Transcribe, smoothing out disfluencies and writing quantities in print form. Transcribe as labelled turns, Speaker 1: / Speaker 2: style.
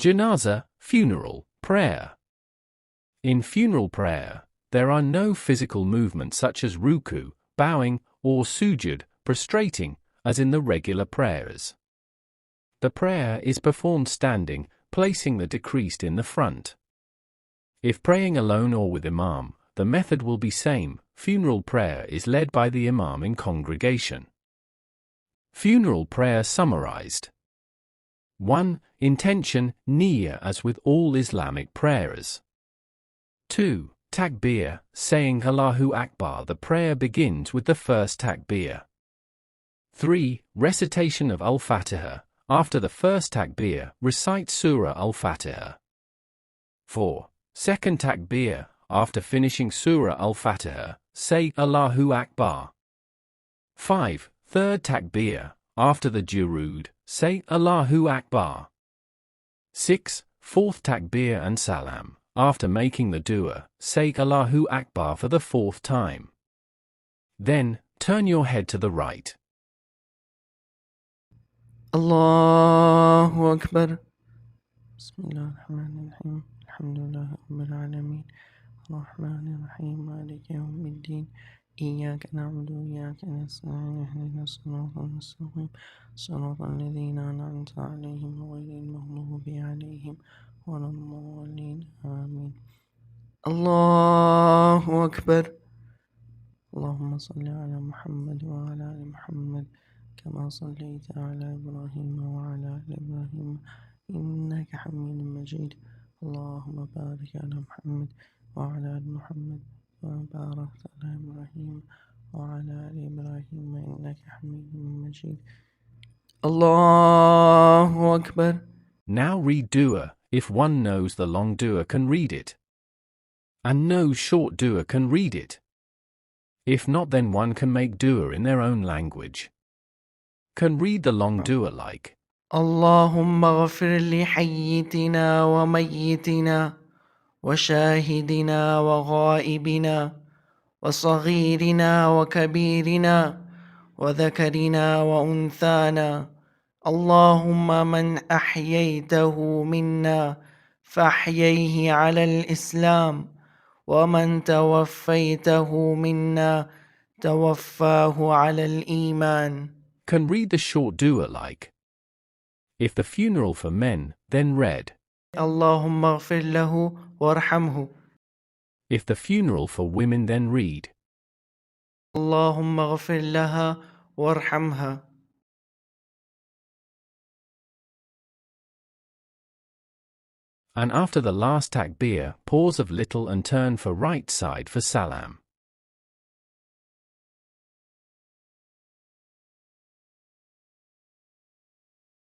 Speaker 1: Janazah, funeral, prayer. In funeral prayer, there are no physical movements such as ruku, bowing, or sujud, prostrating, as in the regular prayers. The prayer is performed standing, placing the deceased in the front. If praying alone or with imam, the method will be same. Funeral prayer is led by the imam in congregation. Funeral prayer summarized. 1. Intention, niyyah, as with all Islamic prayers. 2. Takbir, saying Allahu Akbar. The prayer begins with the first takbir. 3. Recitation of al-Fatiha. After the first takbir, recite Surah al-Fatiha. 4. Second takbir. After finishing Surah al-Fatiha, say Allahu Akbar. 5. Third takbir. After the Durud, say Allahu Akbar. 6. Fourth takbir and salam. After making the dua, say Allahu Akbar for the fourth time. Then, turn your head to the right.
Speaker 2: Allahu Akbar. Bismillahirrahmanirrahim. Alhamdulillah Rabbil Alameen. Ar-Rahmanir-Rahim. Maliki Yawmiddin. إياك نعبد وإياك نستعين اهدنا الصراط المستقيم صراط الذين أنعمت عليهم غير المغضوب عليهم ولا الضالين آمين. الله أكبر. اللهم صل على محمد وعلى آل محمد كما صليت على إبراهيم وعلى آل إبراهيم إنك حميد مجيد. اللهم بارك على محمد وعلى آل محمد وباركت على إبراهيم وعلى آل إبراهيم إنك حميد مجيد. Allahu Akbar.
Speaker 1: Now read dua, if one knows the long dua can read it. And knows short dua can read it. If not, then one can make dua in their own language. Can read the long dua like
Speaker 2: اللهم اغفر لحيتنا وميتنا وشاهدنا وغائبنا وصغيرنا وكبيرنا وذكرنا وأنثانا. اللهم من أحييته منا فأحييه على الإسلام ومن توفيته منا توفاه على الإيمان.
Speaker 1: Can read the short dua like. If the funeral for men, then read
Speaker 2: اللهم اغفر له وارحمه.
Speaker 1: If the funeral for women, then read
Speaker 2: اللهم اغفر لها وارحمها.
Speaker 1: And after the last takbir, pause of little and turn for right side for salam.